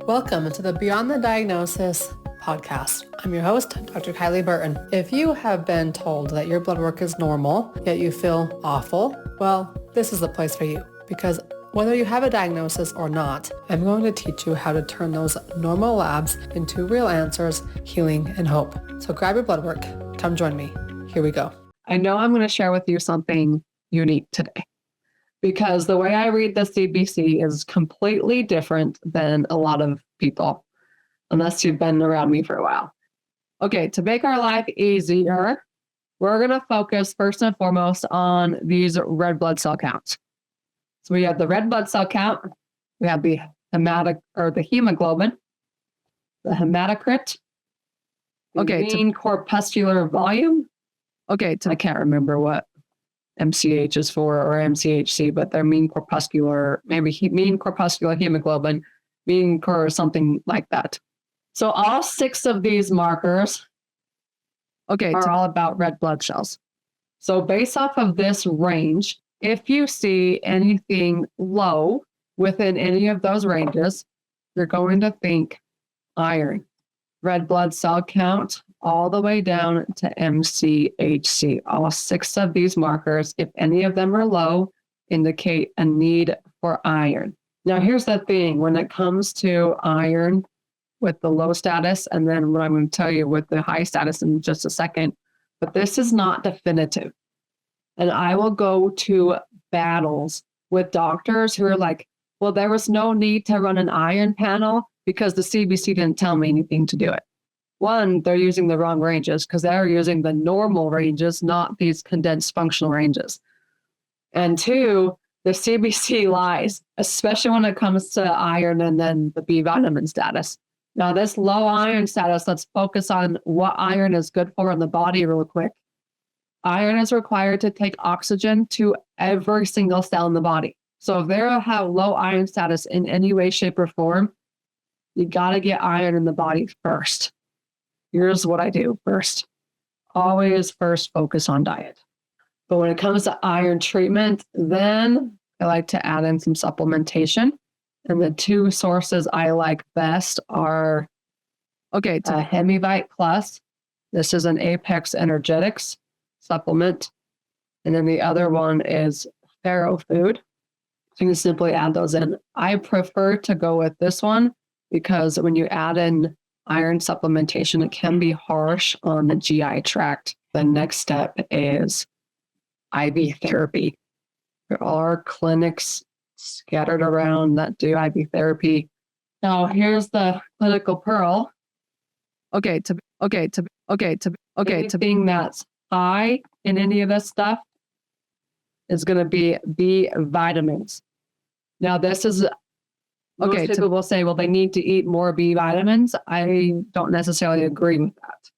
Welcome to the Beyond the Diagnosis podcast. I'm your host, Dr. Kylie Burton. If you have been told that your blood work is normal, yet you feel awful, well, this is the place for you, because whether you have a diagnosis or not, I'm going to teach you how to turn those normal labs into real answers, healing, and hope. So grab your blood work. Come join me. Here we go. I know I'm going to share with you something unique today, because the way I read the CBC is completely different than a lot of people, unless you've been around me for a while. Okay, to make our life easier, we're going to focus first and foremost on these red blood cell counts. So we have the red blood cell count, we have the hemoglobin, the hematocrit, mean corpuscular volume. I can't remember what MCH is for or MCHC, but they're mean corpuscular, mean corpuscular hemoglobin, or something like that. So all 6 of these markers, are all about red blood cells. So based off of this range, if you see anything low within any of those ranges, you're going to think iron. Red blood cell count all the way down to MCHC. All 6 of these markers, if any of them are low, indicate a need for iron. Now, here's the thing. When it comes to iron with the low status, and then what I'm going to tell you with the high status in just a second, but this is not definitive. And I will go to battles with doctors who are like, well, there was no need to run an iron panel because the CBC didn't tell me anything to do it. One, they're using the wrong ranges because they're using the normal ranges, not these condensed functional ranges. And 2, the CBC lies, especially when it comes to iron and then the B vitamin status. Now, this low iron status, let's focus on what iron is good for in the body real quick. Iron is required to take oxygen to every single cell in the body. So if they have low iron status in any way, shape, or form, you got to get iron in the body first. Here's what I do first. Always first focus on diet. But when it comes to iron treatment, then I like to add in some supplementation. And the 2 sources I like best are, Hemivite Plus. This is an Apex Energetics supplement. And then the other one is Ferro Food. So you can simply add those in. I prefer to go with this one because when you add in iron supplementation, it can be harsh on the GI tract. The next step is IV therapy. There are clinics scattered around that do IV therapy. Now, here's the clinical pearl. Anything that's high in any of this stuff is going to be B vitamins. Now, this is most people will say, well, they need to eat more B vitamins. I don't necessarily agree with that.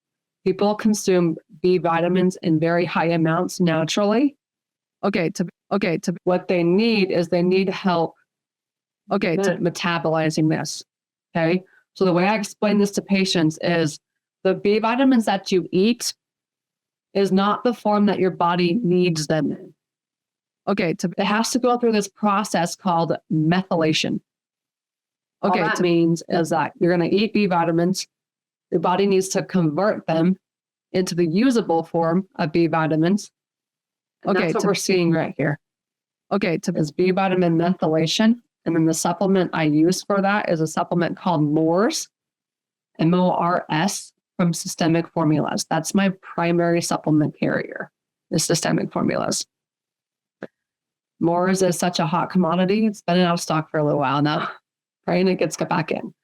People consume B vitamins in very high amounts naturally. What they need is they need help to metabolizing this. Okay. So the way I explain this to patients is the B vitamins that you eat is not the form that your body needs them in. It has to go through this process called methylation. All that means is that you're going to eat B vitamins. Your body needs to convert them into the usable form of B vitamins. That's what we're seeing right here. Is B vitamin methylation. And then the supplement I use for that is a supplement called MORS, MORS, from Systemic Formulas. That's my primary supplement carrier, is Systemic Formulas. MORS is such a hot commodity. It's been out of stock for a little while now. Praying it gets back in.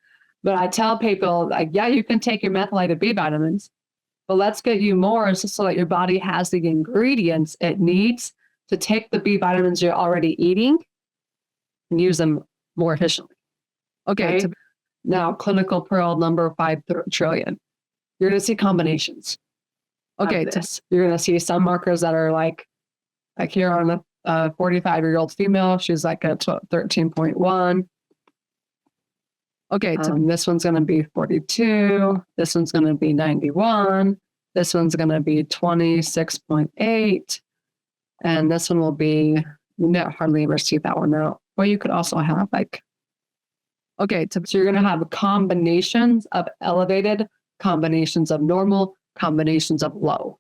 But I tell people, like, yeah, you can take your methylated B vitamins, but let's get you more so that your body has the ingredients it needs to take the B vitamins you're already eating and use them more efficiently. Now, clinical pearl number 5 trillion. You're going to see combinations. You're going to see some markers that are like here on the 45-year-old female, she's like a 13.1. This one's going to be 42. This one's going to be 91. This one's going to be 26.8. And this one will be, you hardly ever see that one out. Or you could also have Okay, so you're going to have combinations of elevated, combinations of normal, combinations of low.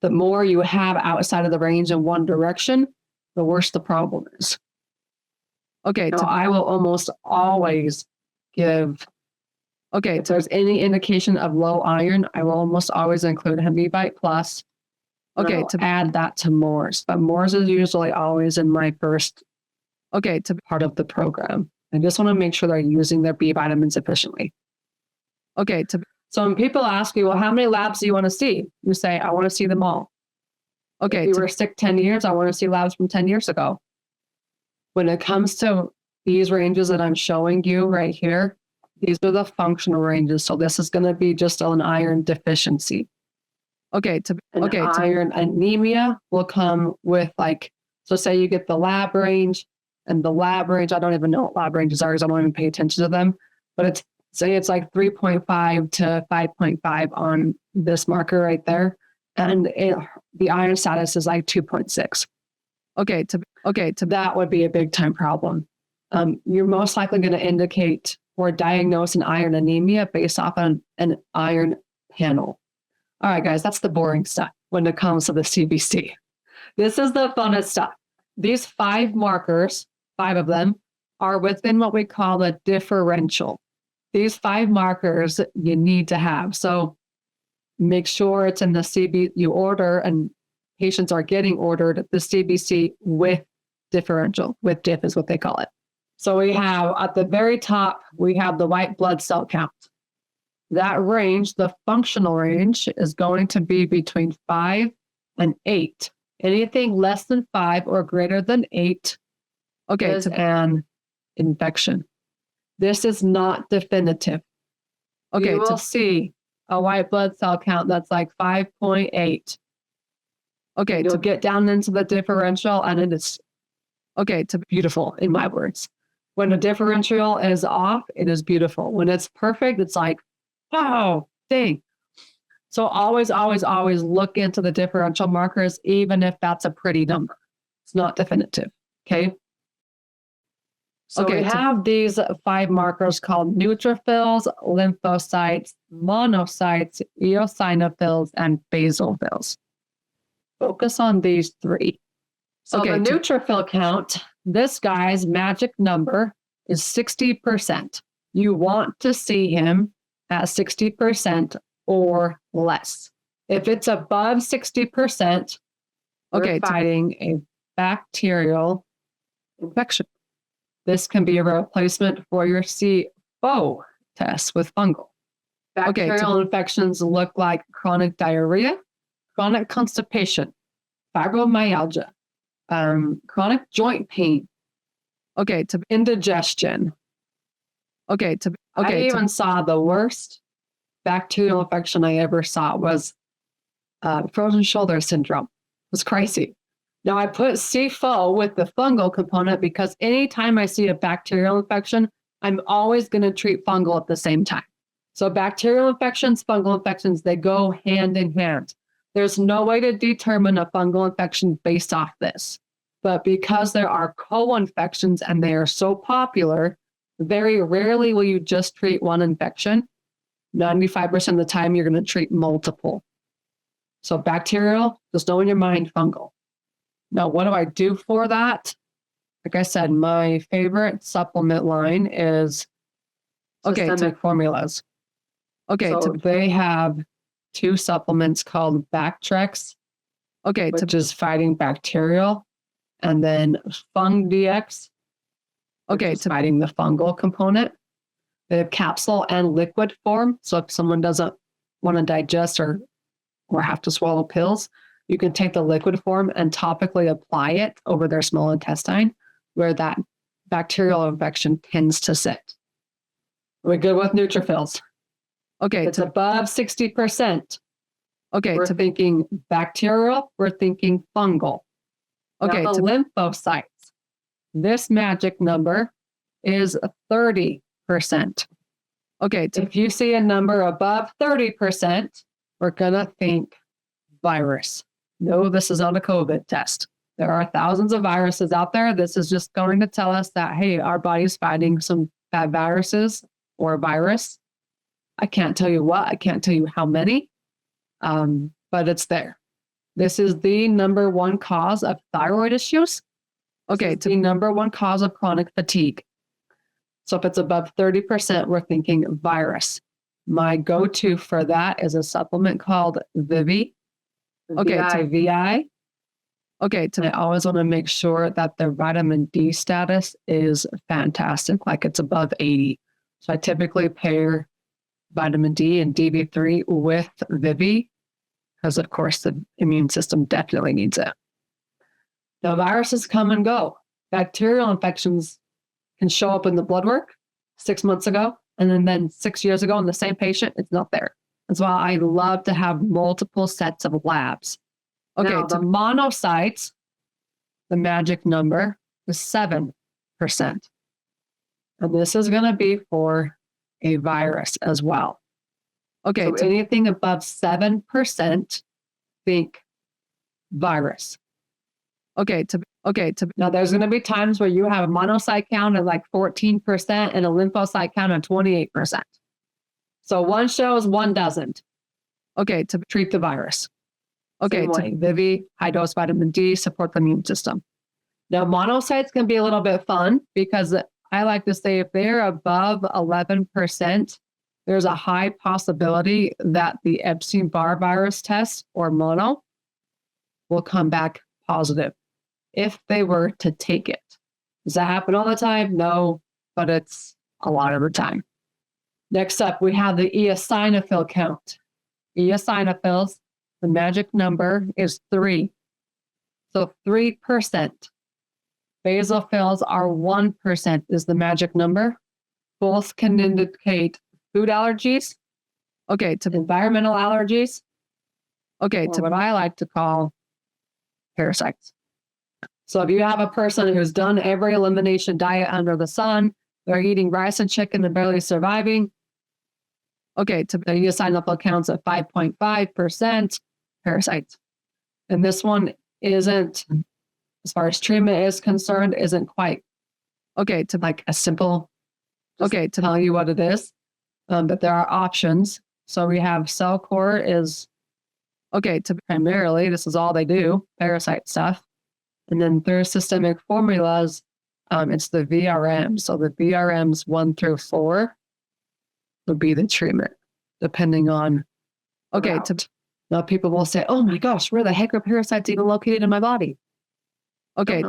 The more you have outside of the range in one direction, the worse the problem is. Okay, so I will almost always give, if there's any indication of low iron, I will almost always include Hemivite Plus. To add that to Moore's. But Moore's is usually always in my first, to part of the program. I just want to make sure they're using their B vitamins efficiently. So when people ask you, well, how many labs do you want to see? You say, I want to see them all. If you were sick 10 years, I want to see labs from 10 years ago. When it comes to these ranges that I'm showing you right here, these are the functional ranges. So this is going to be just an iron deficiency. Iron anemia will come with so say you get the lab range, and the lab range, I don't even know what lab ranges are because I don't even pay attention to them, but it's like 3.5 to 5.5 on this marker right there. And the iron status is like 2.6. That would be a big time problem. You're most likely going to indicate or diagnose an iron anemia based off an iron panel. All right, guys, that's the boring stuff when it comes to the CBC. This is the funnest stuff. These 5 markers, 5 of them, are within what we call a differential. These 5 markers you need to have. So make sure it's in the CBC you order, and patients are getting ordered the CBC with differential, with diff is what they call it. So we have at the very top, we have the white blood cell count. That range, the functional range, is going to be between 5 and 8. Anything less than 5 or greater than 8 is an infection. This is not definitive. You will see a white blood cell count that's like 5.8. To get down into the differential, and it is beautiful in my words. When the differential is off, it is beautiful. When it's perfect, it's like, wow, dang. So always, always, always look into the differential markers, even if that's a pretty number. It's not definitive. So we have these 5 markers called neutrophils, lymphocytes, monocytes, eosinophils, and basophils. Focus on these 3. So the neutrophil count, this guy's magic number is 60%. You want to see him at 60% or less. If it's above 60%, we're fighting a bacterial infection. This can be a replacement for your CO test with fungal. Bacterial infections look like chronic diarrhea, chronic constipation, fibromyalgia, chronic joint pain, indigestion. I even saw the worst bacterial infection I ever saw was frozen shoulder syndrome. It was crazy. Now I put CFO with the fungal component because anytime I see a bacterial infection, I'm always going to treat fungal at the same time. So bacterial infections, fungal infections, they go hand in hand. There's no way to determine a fungal infection based off this. But because there are co-infections and they are so popular, very rarely will you just treat one infection. 95% of the time, you're going to treat multiple. So bacterial, just know in your mind, fungal. Now, what do I do for that? Like I said, my favorite supplement line is systemic formulas. So they have 2 supplements called Bactrex, which is fighting bacterial, and then FungDX, which is fighting the fungal component. They have capsule and liquid form. So if someone doesn't want to digest or have to swallow pills, you can take the liquid form and topically apply it over their small intestine where that bacterial infection tends to sit. We're good with neutrophils. It's above 60%. We're thinking bacterial. We're thinking fungal. The lymphocytes. This magic number is 30%. If you see a number above 30%, we're going to think virus. No, this is not a COVID test. There are thousands of viruses out there. This is just going to tell us that, hey, our body's fighting some have viruses or virus. I can't tell you what, I can't tell you how many, but it's there. This is the number one cause of thyroid issues. Okay, it's the number one cause of chronic fatigue. So if it's above 30%, we're thinking virus. My go-to for that is a supplement called Vivi. Okay, to VI. Okay, I always want to make sure that their vitamin D status is fantastic, like it's above 80. So I typically pair vitamin D and DB3 with Vivi because, of course, the immune system definitely needs it. Now, viruses come and go. Bacterial infections can show up in the blood work 6 months ago, and then 6 years ago in the same patient, it's not there. That's why I love to have multiple sets of labs. Okay, now, to monocytes, the magic number is 7%. And this is going to be for a virus as well. Okay, so anything above 7%, think virus. Okay, now there's going to be times where you have a monocyte count of like 14% and a lymphocyte count of 28%. So one shows, one doesn't. Okay, to treat the virus. Okay, to Vivi, high dose vitamin D, support the immune system. Now, monocytes can be a little bit fun because I like to say if they're above 11%, there's a high possibility that the Epstein-Barr virus test or mono will come back positive if they were to take it. Does that happen all the time? No, but it's a lot of the time. Next up, we have the eosinophil count. Eosinophils, the magic number is 3. So 3%. Basophils are 1% is the magic number. Both can indicate food allergies. Okay, to environmental allergies. Okay, to what I like to call parasites. So if you have a person who's done every elimination diet under the sun, they're eating rice and chicken and barely surviving. Okay, to the eosinophil counts at 5.5% parasites. And this one isn't, as far as treatment is concerned, isn't quite, okay, to like a simple, okay, to tell you what it is, but there are options. So we have Cellcore is, okay, to primarily, this is all they do, parasite stuff. And then through systemic formulas, it's the VRM. So the VRMs 1 through 4 would be the treatment, depending on, okay, now people will say, oh my gosh, where the heck are parasites even located in my body? Okay,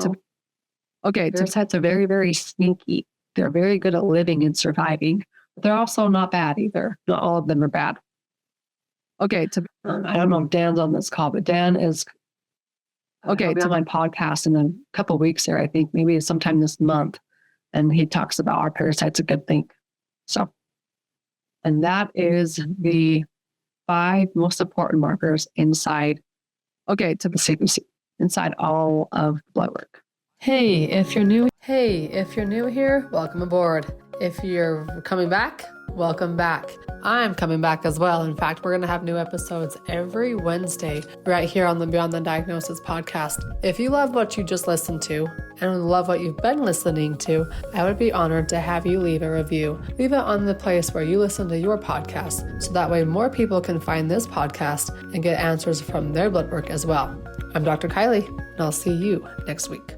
parasites are very, very sneaky. They're very good at living and surviving, but they're also not bad either. Not all of them are bad. Okay, I don't know if Dan's on this call, but Dan is, okay, to my podcast in a couple of weeks here, I think, maybe sometime this month. And he talks about are parasites a good thing? So, and that is the 5 most important markers inside, okay, to the CBC, inside all of blood work. Hey, if you're new here, welcome aboard. If you're coming back, welcome back. I'm coming back as well. In fact, we're going to have new episodes every Wednesday right here on the Beyond the Diagnosis podcast. If you love what you just listened to and love what you've been listening to, I would be honored to have you leave a review. Leave it on the place where you listen to your podcast, so that way more people can find this podcast and get answers from their blood work as well. I'm Dr. Kylie, and I'll see you next week.